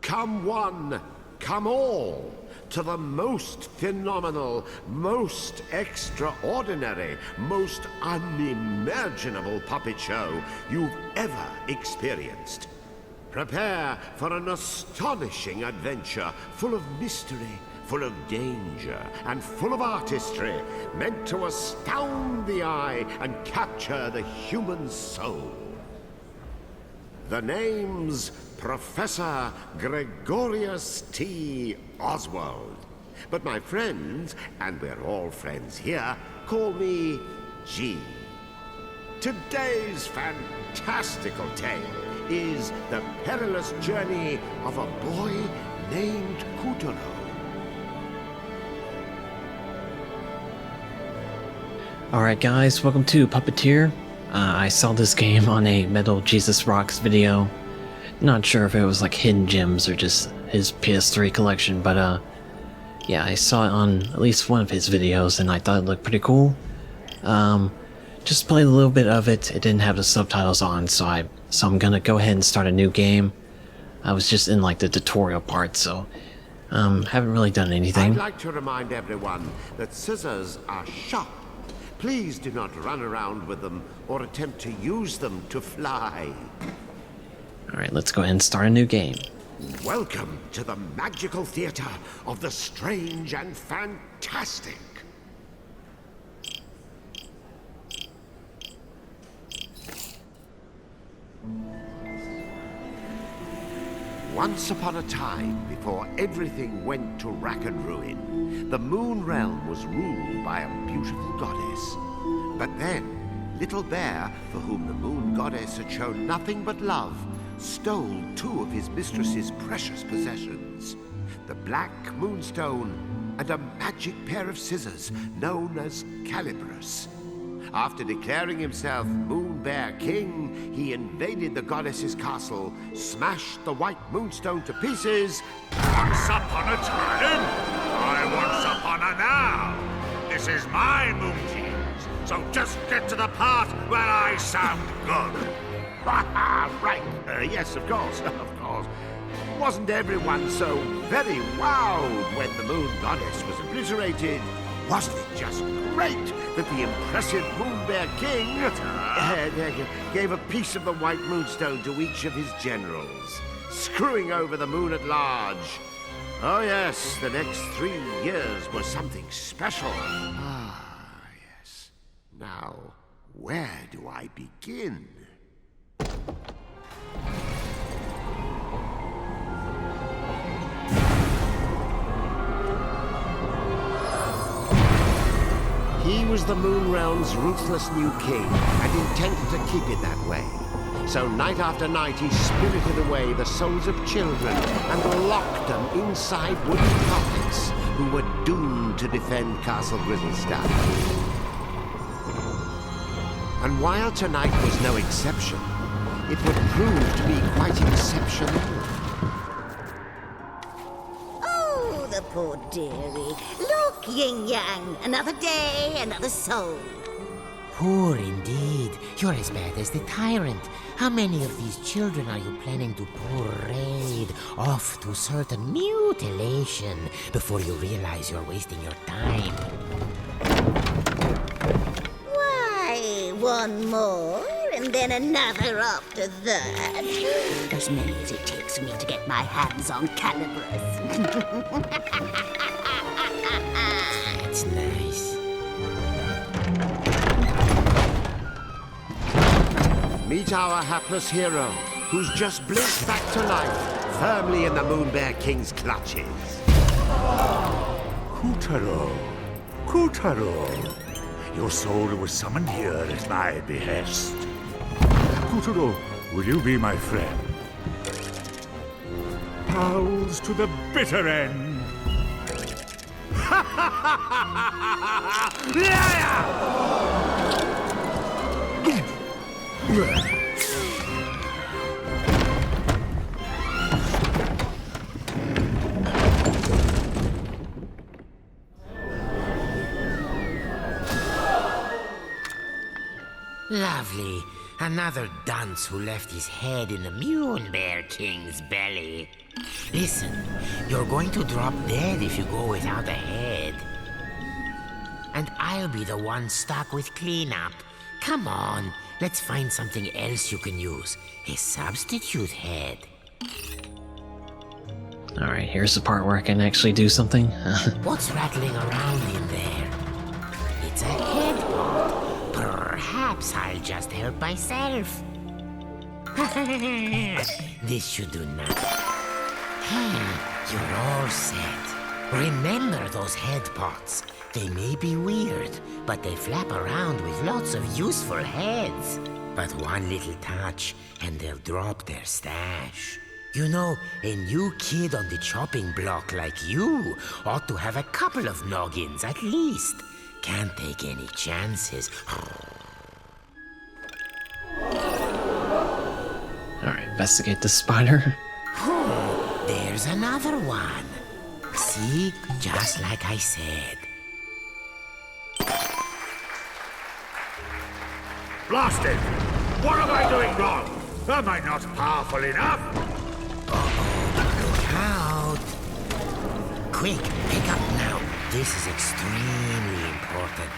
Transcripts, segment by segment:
Come one, come all, to the most phenomenal, most extraordinary, most unimaginable puppet show you've ever experienced. Prepare for an astonishing adventure full of mystery, full of danger, and full of artistry, meant to astound the eye and capture the human soul. The name's Professor Gregorius T. Oswald. But my friends, and we're all friends here, call me G. Today's fantastical tale is the perilous journey of a boy named Kutaro. Alright guys, welcome to Puppeteer. I saw this game on a Metal Jesus Rocks video. Not sure if it was like hidden gems or just his PS3 collection, but yeah, I saw it on at least one of his videos and I thought it looked pretty cool. Just played a little bit of it. It didn't have the subtitles on, so I'm gonna go ahead and start a new game. I was just in like the tutorial part, so haven't really done anything. I'd like to remind everyone that scissors are sharp. Please do not run around with them or attempt to use them to fly. Alright, let's go ahead and start a new game. Welcome to the magical theater of the strange and fantastic. Once upon a time, before everything went to rack and ruin, the Moon Realm was ruled by a beautiful goddess. But then, Little Bear, for whom the Moon Goddess had shown nothing but love, stole two of his mistress's precious possessions, the Black Moonstone and a magic pair of scissors known as Calibris. After declaring himself Moon Bear King, he invaded the goddess's castle, smashed the White Moonstone to pieces. Once upon a time, once upon a now. This is my Moon Teams, so just get to the part where I sound good. Right. Yes, of course, of course. Wasn't everyone so very wowed when the Moon Goddess was obliterated? Wasn't it just great that the impressive Moon Bear King gave a piece of the White Moonstone to each of his generals, screwing over the moon at large? Oh yes, the next 3 years was something special. Ah, yes. Now, where do I begin? He was the Moon Realm's ruthless new king, and intended to keep it that way. So night after night he spirited away the souls of children and locked them inside wooden puppets who were doomed to defend Castle Grizzlestone. And while tonight was no exception, it would prove to be quite exceptional. Oh, the poor dearie. Look, yin-yang, another day, another soul. Poor indeed. You're as bad as the tyrant. How many of these children are you planning to parade off to certain mutilation before you realize you're wasting your time? Why, one more, and then another after that. As many as it takes me to get my hands on Calibris. That's nice. Meet our hapless hero, who's just blinked back to life, firmly in the Moon Bear King's clutches. Kutaro. Kutaro. Your soul was summoned here at my behest. Kutaro, will you be my friend? Pals to the bitter end. Lovely. Another dunce who left his head in the Moon Bear King's belly. Listen, you're going to drop dead if you go without a head. And I'll be the one stuck with cleanup. Come on, let's find something else you can use. A substitute head. Alright, here's the part where I can actually do something. What's rattling around in there? It's a head pot. Perhaps I'll just help myself. This should do nothing. You're all set. Remember those head pots. They may be weird, but they flap around with lots of useful heads. But one little touch, and they'll drop their stash. You know, a new kid on the chopping block like you ought to have a couple of noggins at least. Can't take any chances. Alright, investigate the spider. There's another one. See? Just like I said. Blasted! What am I doing wrong? Am I not powerful enough? Look out! Quick, pick up now. This is extremely important.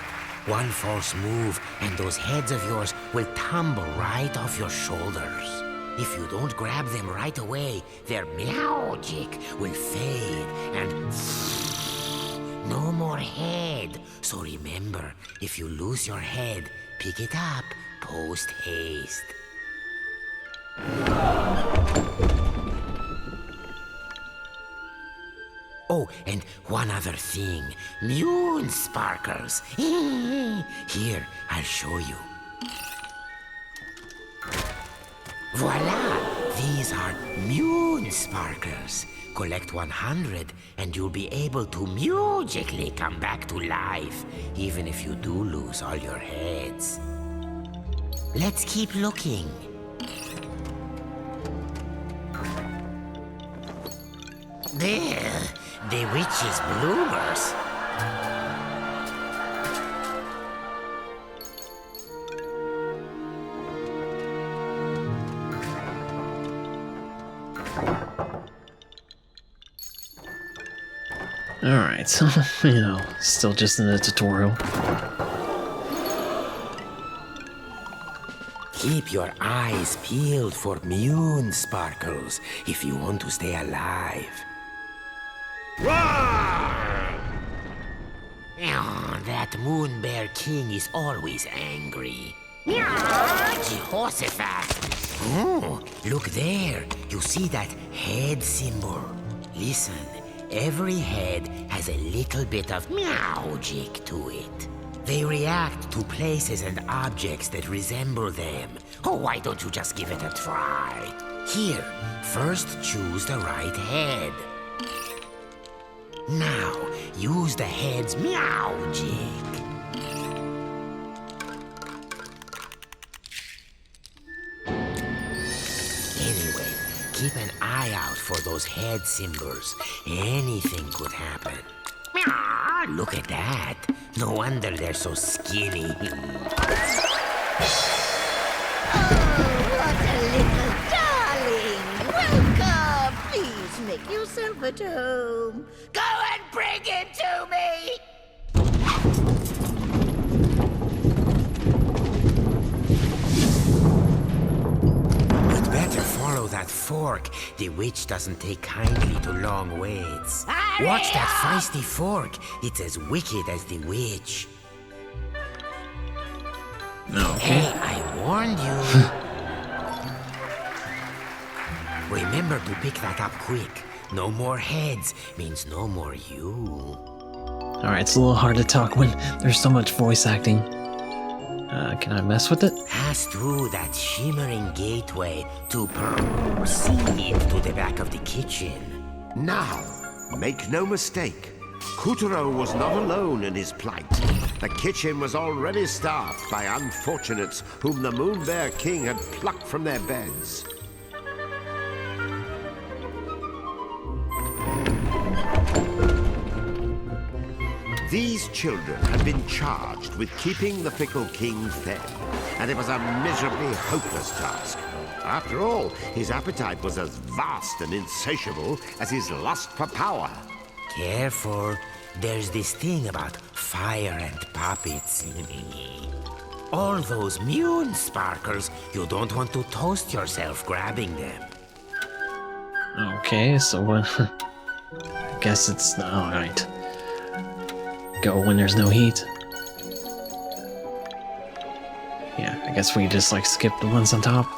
One false move, and those heads of yours will tumble right off your shoulders. If you don't grab them right away, their magic will fade, and no more head. So remember, if you lose your head, pick it up post haste. Oh, and one other thing. Moon sparkles. Here, I'll show you. Voila! These are Moon sparkles. Collect 100 and you'll be able to magically come back to life, even if you do lose all your heads. Let's keep looking. There, the witch's bloomers. Alright, so, still just in the tutorial. Keep your eyes peeled for Moon sparkles if you want to stay alive. Roar! Oh, that Moon Bear King is always angry. Jehoshaphat! Oh, look there. You see that head symbol? Listen, every head has a little bit of magic to it. They react to places and objects that resemble them. Oh, why don't you just give it a try? Here, first choose the right head. Now, use the head's magic. Anyway, keep an eye out for those head symbols. Anything could happen. Look at that. No wonder they're so skinny. Oh, what a little darling! Welcome! Please make yourself at home. Go and bring him to me! We'd better follow that fork. The witch doesn't take kindly to long waits. Watch that feisty fork. It's as wicked as the witch. No. Hey, I warned you. Remember to pick that up quick. No more heads means no more you. Alright, it's a little hard to talk when there's so much voice acting. Can I mess with it? Pass through that shimmering gateway to proceed to the back of the kitchen. Now, make no mistake, Kutaro was not alone in his plight. The kitchen was already staffed by unfortunates whom the Moon Bear King had plucked from their beds. These children had been charged with keeping the fickle king fed, and it was a miserably hopeless task. After all, his appetite was as vast and insatiable as his lust for power. Careful. There's this thing about fire and puppets. All those moon sparkles, you don't want to toast yourself grabbing them. Okay, so what? I guess it's alright. Go when there's no heat. Yeah, I guess we just like skip the ones on top.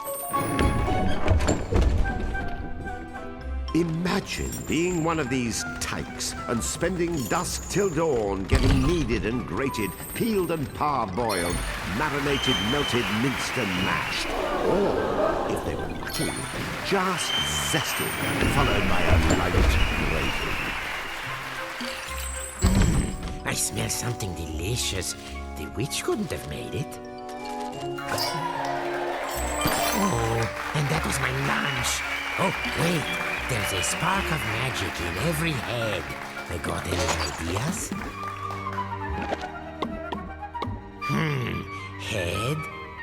Imagine being one of these tykes and spending dusk till dawn getting kneaded and grated, peeled and parboiled, marinated, melted, minced and mashed. Or, if they were lucky, just zested, followed by a light gravy. I smell something delicious. The witch couldn't have made it. Oh, and that was my lunch. Oh, wait. There's a spark of magic in every head. I got any ideas? Head,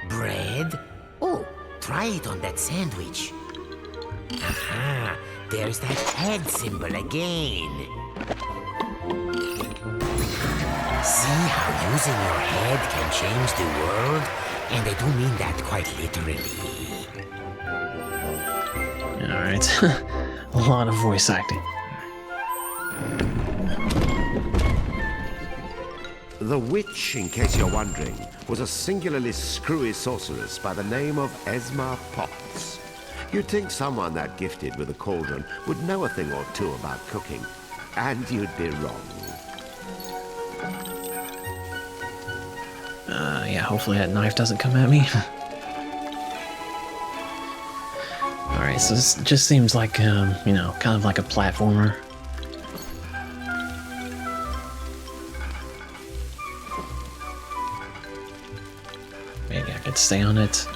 bread. Oh, try it on that sandwich. Aha, there's that head symbol again. See how using your head can change the world? And I do mean that quite literally. Alright. A lot of voice acting. The witch, in case you're wondering, was a singularly screwy sorceress by the name of Esma Potts. You'd think someone that gifted with a cauldron would know a thing or two about cooking, and you'd be wrong. Yeah, hopefully that knife doesn't come at me. Alright, so this just seems like, you know, kind of like a platformer. Maybe I could stay on it.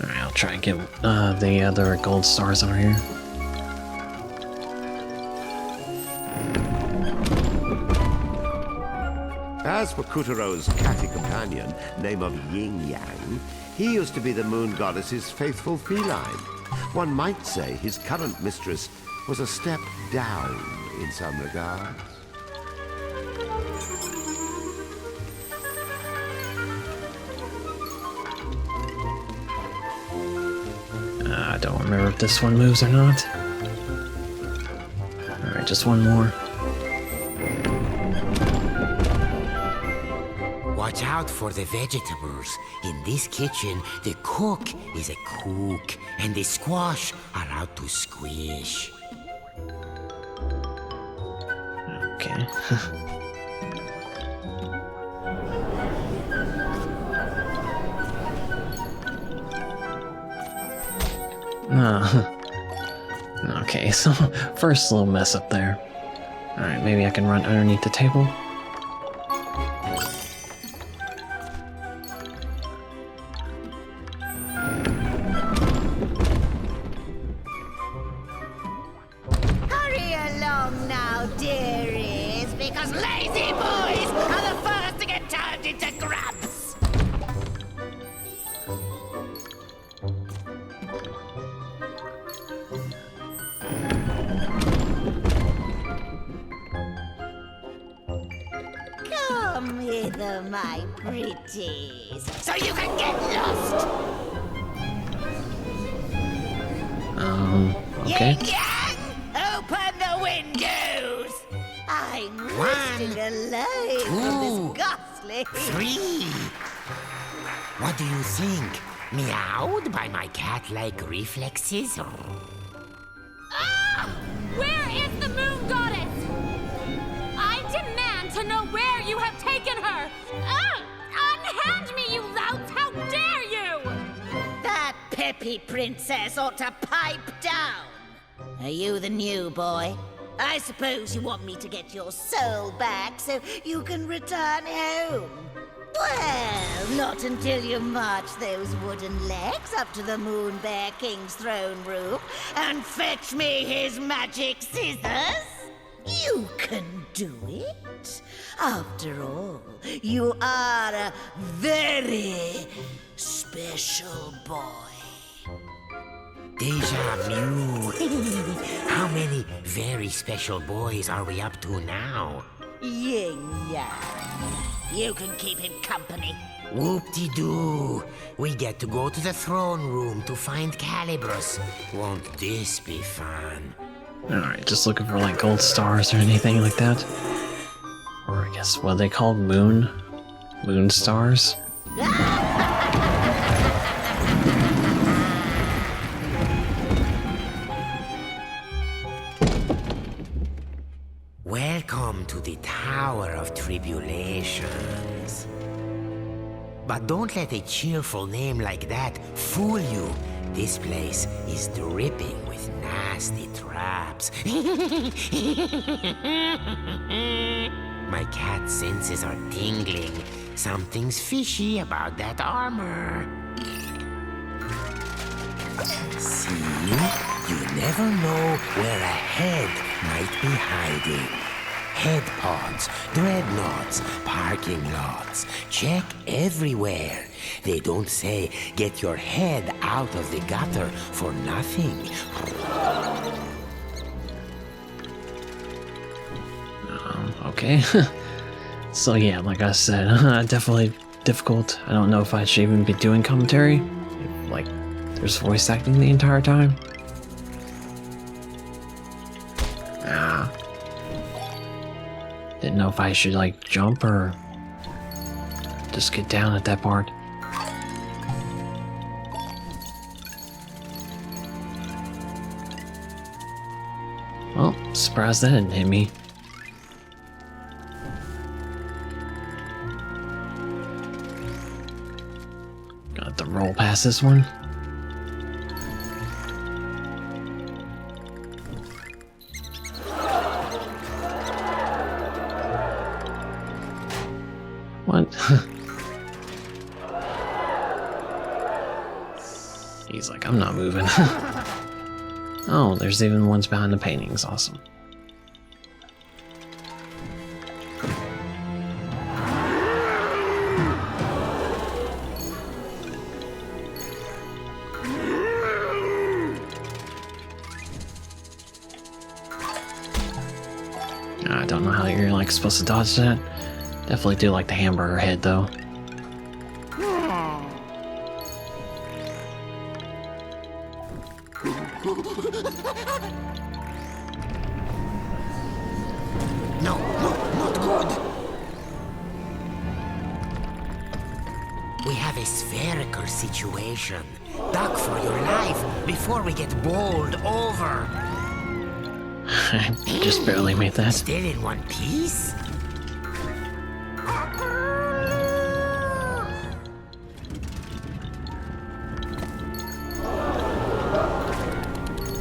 Alright, I'll try and get the other gold stars over here. As for Kutaro's catty companion, name of Yin Yang, he used to be the moon goddess's faithful feline. One might say his current mistress was a step down in some regards. I don't remember if this one moves or not. Alright, just one more. Watch out for the vegetables. In this kitchen, the cook is a cook, and the squash are out to squish. Okay. Okay, so first little mess up there. Alright, maybe I can run underneath the table. Hurry along now, dearies, because lazy boys are the first to get turned into grubs. Come hither, my pretties, so you can get lost. Okay. Yin Yang, open the windows. I'm resting alive from this ghastly. 3. What do you think? Meowed by my cat-like reflexes? Ah! Where is the moon goddess? I demand to know where you have taken her! Ah! Unhand me, you louts! How dare you! That peppy princess ought to pipe down. Are you the new boy? I suppose you want me to get your soul back so you can return home. Well, not until you march those wooden legs up to the Moon Bear King's throne room and fetch me his magic scissors. You can do it. After all, you are a very special boy. Deja vu. How many very special boys are we up to now? Yin Yang. You can keep him company. Whoop-de-doo. We get to go to the throne room to find Calibrus. Won't this be fun? Alright, just looking for like gold stars or anything like that. Or I guess what are they called? Moon stars? Welcome to the Tower of Tribulations. But don't let a cheerful name like that fool you. This place is dripping with nasty traps. My cat's senses are tingling. Something's fishy about that armor. See? You never know where a head might be hiding. Head pods, dreadnoughts, parking lots. Check everywhere. They don't say get your head out of the gutter for nothing. Okay. So yeah, like I said, definitely difficult. I don't know if I should even be doing commentary. If, like, there's voice acting the entire time. Didn't know if I should like jump or just get down at that part. Well, surprised that didn't hit me. Got to roll past this one. What? He's like, I'm not moving. Oh, there's even ones behind the paintings. Awesome. I don't know how you're like supposed to dodge that. Definitely do like the hamburger head though. No, not good. We have a spherical situation. Duck for your life before we get bowled over. I just barely made that. Still in one piece?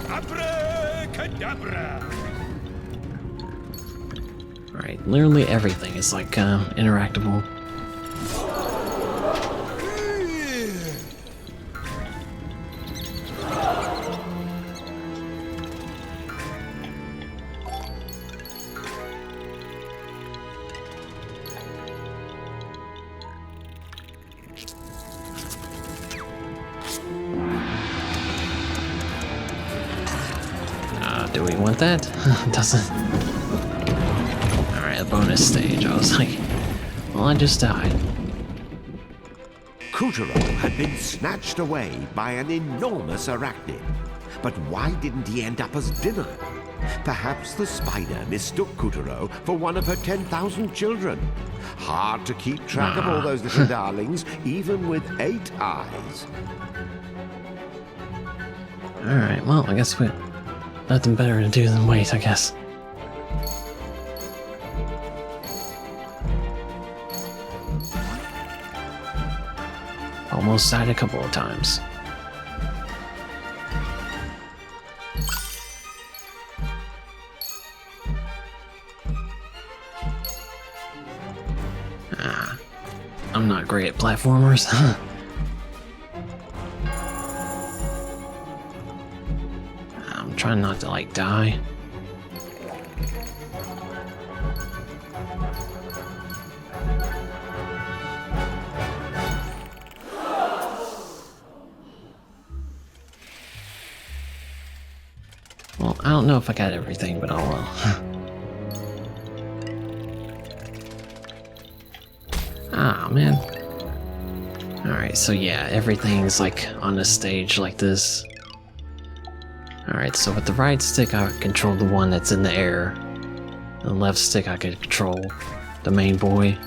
Abracadabra! Right, literally everything is like interactable. Do we want that? Doesn't. Alright, a bonus stage. I was like, well, I just died. Kutaro had been snatched away by an enormous arachnid. But why didn't he end up as dinner? Perhaps the spider mistook Kutaro for one of her 10,000 children. Hard to keep track of all those little darlings, even with 8 eyes. Alright, well, I guess we... nothing better to do than wait, I guess. Almost died a couple of times. I'm not great at platformers. I'm trying not to, like, die. Well, I don't know if I got everything, but I'll, Ah, man. Alright, so yeah, everything's like on a stage like this. Alright, so with the right stick I control the one that's in the air. The left stick I could control the main boy.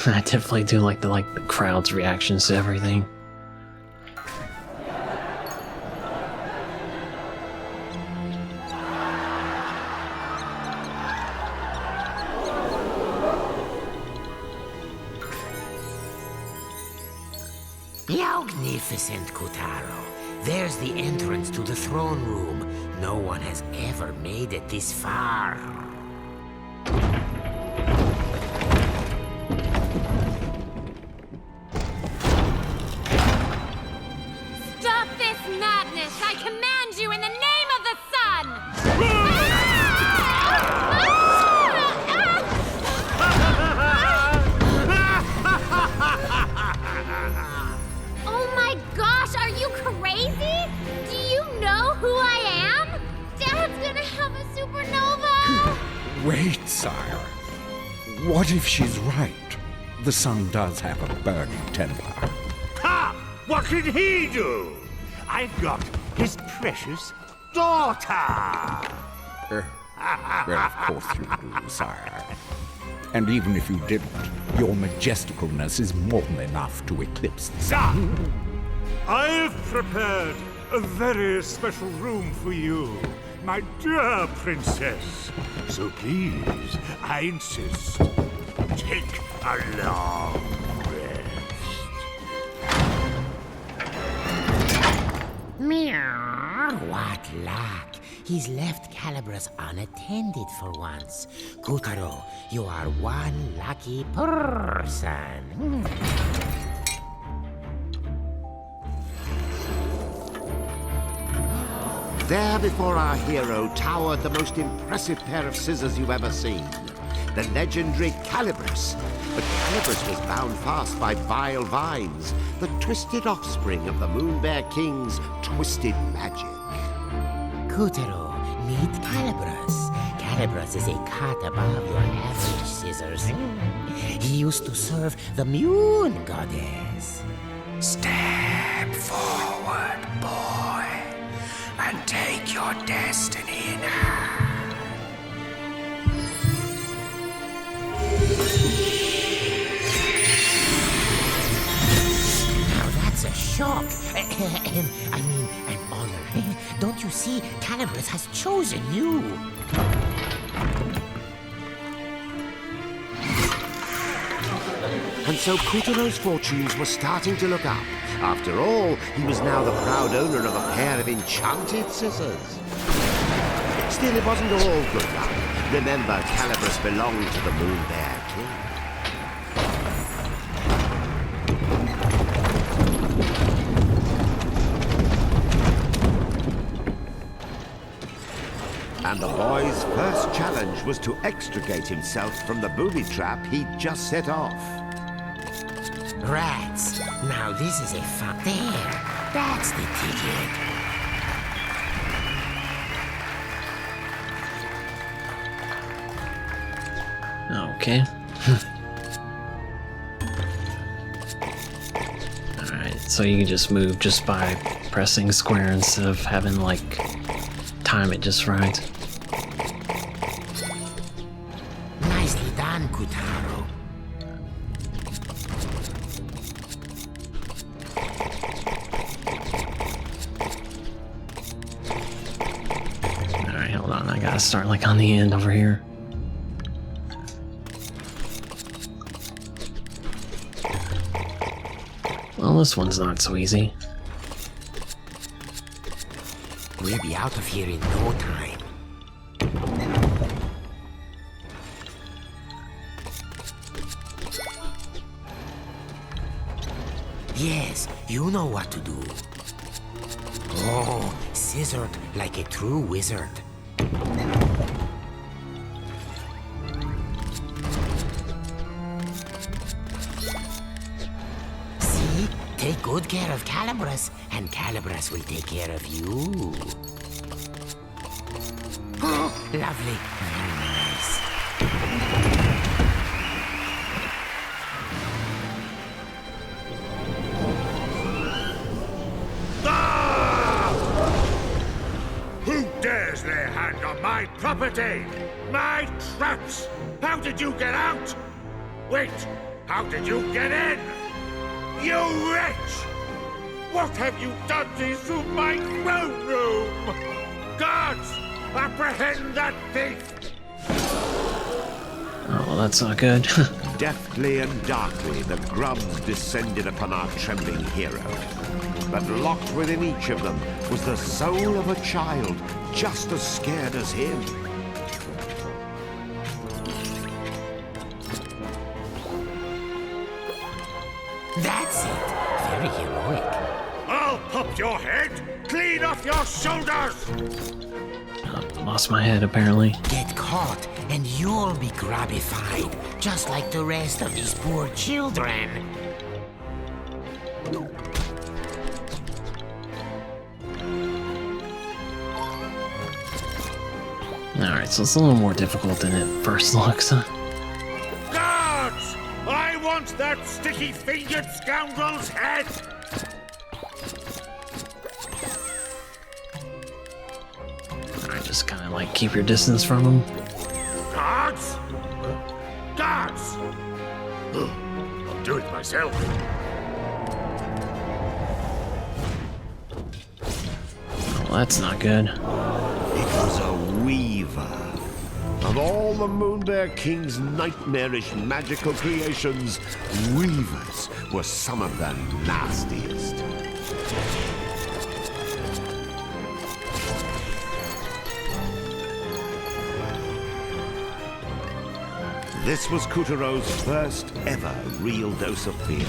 I definitely do like the crowd's reactions to everything. Magnificent, Kutaro. There's the entrance to the throne room. No one has ever made it this far. Stop this madness! I command you in the name of the sun! Oh my gosh, are you crazy? Do you know who I am? Dad's gonna have a supernova! Wait, sire. What if she's right? The sun does have a burning temper. Ha! What did he do? I've got his precious daughter! Well, of course you do, sire. And even if you didn't, your majesticalness is more than enough to eclipse the sun. I've prepared a very special room for you, my dear princess. So please, I insist, take a long rest. Meow. What luck. He's left Calibras unattended for once. Kutaro, you are one lucky person. There before our hero towered the most impressive pair of scissors you've ever seen. The legendary Calibras. But Calibras was bound fast by vile vines, the twisted offspring of the Moon Bear King's twisted magic. Kutaro, meet Calibras. Calibras is a cut above your average scissors. He used to serve the Moon Goddess. Step forward, boy, and take your destiny in hand. Now that's a shock. I mean, an honor. Don't you see? Calibras has chosen you. And so Kutaro's fortunes were starting to look up. After all, he was now the proud owner of a pair of enchanted scissors. Still, it wasn't all good luck. Remember, Calibras belonged to the Moon Bear King. And the boy's first challenge was to extricate himself from the booby trap he'd just set off. Rats. Now this is a fun. There. That's the ticket. Okay. Alright, so you can just move just by pressing square instead of having, like, time it just right. Nicely done, Kutaro. Alright, hold on, I gotta start, like, on the end over here. Well, this one's not so easy. We'll be out of here in no time. Yes, you know what to do. Oh, scissored like a true wizard. See? Take good care of Calibras, and Calibras will take care of you. Oh, lovely. Very nice. Who dares lay hand on my property? My traps! How did you get out? Wait, how did you get in? You wretch! What have you done to my throne room? Guards, apprehend that thief! Oh, well, that's not good. Deftly and darkly, the grubs descended upon our trembling hero. But locked within each of them was the soul of a child, just as scared as him. That's it. Very heroic. I'll pop your head clean off your shoulders! Lost my head, apparently. Get caught, and you'll be grabbified, just like the rest of these poor children. Alright, so it's a little more difficult than it first looks. Guards! I want that sticky-fingered scoundrel's head! Alright, just kind of like keep your distance from him. Guards? Guards! I'll do it myself. Well, that's not good. It was a weaver. Of all the Moonbear King's nightmarish magical creations, weavers were some of the nastiest. This was Kutaro's first ever real dose of fear.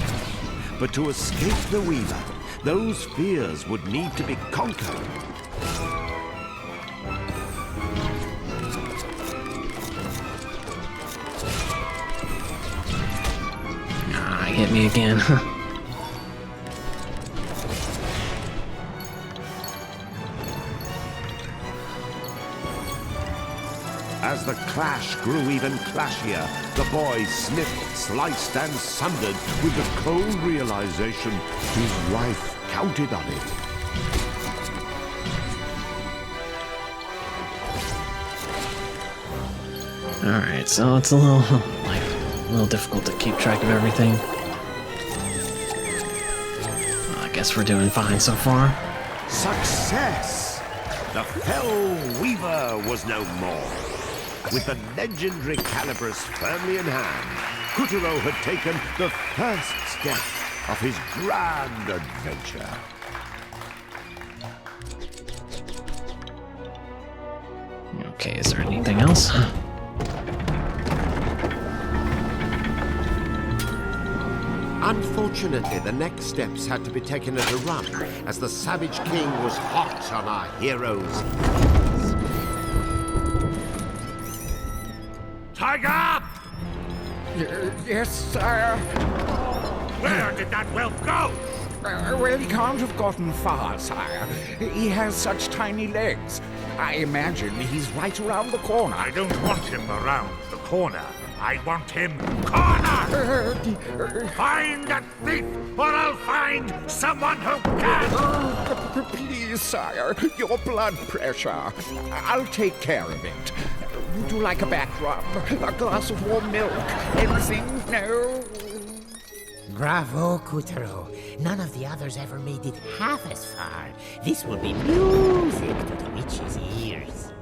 But to escape the weaver, those fears would need to be conquered. Ah, hit me again. As the clash grew even clashier, the boy snipped, sliced, and sundered with the cold realization his wife counted on it. Alright, so it's a little difficult to keep track of everything. Well, I guess we're doing fine so far. Success! The Fell Weaver was no more. With the legendary calibers firmly in hand, Kutaro had taken the first step of his grand adventure. Okay, is there anything else? Unfortunately, the next steps had to be taken at a run, as the Savage King was hot on our heroes. Tiger! Yes, sire. Where did that whelp go? Well, he can't have gotten far, sire. He has such tiny legs. I imagine he's right around the corner. I don't want him around the corner. I want him cornered! Find that thief, or I'll find someone who can! Please, sire, your blood pressure. I'll take care of it. Would you like a back rub? A glass of warm milk? Anything? No? Bravo, Kutaro. None of the others ever made it half as far. This will be music to the witch's ears.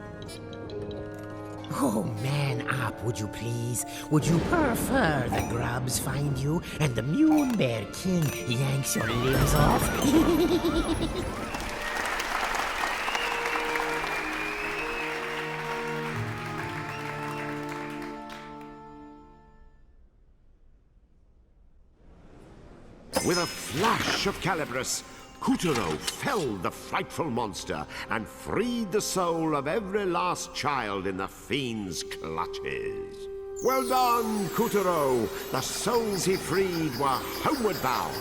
Oh, man up, would you please? Would you prefer the grubs find you and the Moonbear King yanks your limbs off? With a flash of Calibris, Kutaro felled the frightful monster and freed the soul of every last child in the fiend's clutches. Well done, Kutaro! The souls he freed were homeward bound.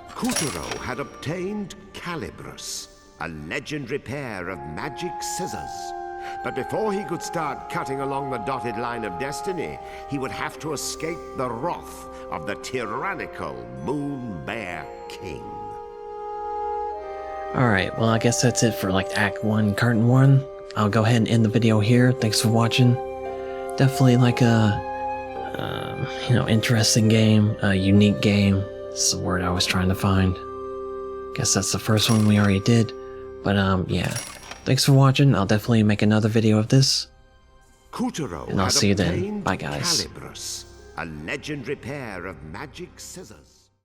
Kutaro had obtained Calibris, a legendary pair of magic scissors. But before he could start cutting along the dotted line of destiny, he would have to escape the wrath of the tyrannical Moon Bear King. Alright, well I guess that's it for like Act 1, Carton 1. I'll go ahead and end the video here. Thanks for watching. Definitely like a, interesting game, a unique game. That's the word I was trying to find. Guess that's the first one we already did. But yeah. Thanks for watching. I'll definitely make another video of this. Kutaro and I'll had see you then. obtained Bye guys. Calibris, a legendary pair of magic scissors.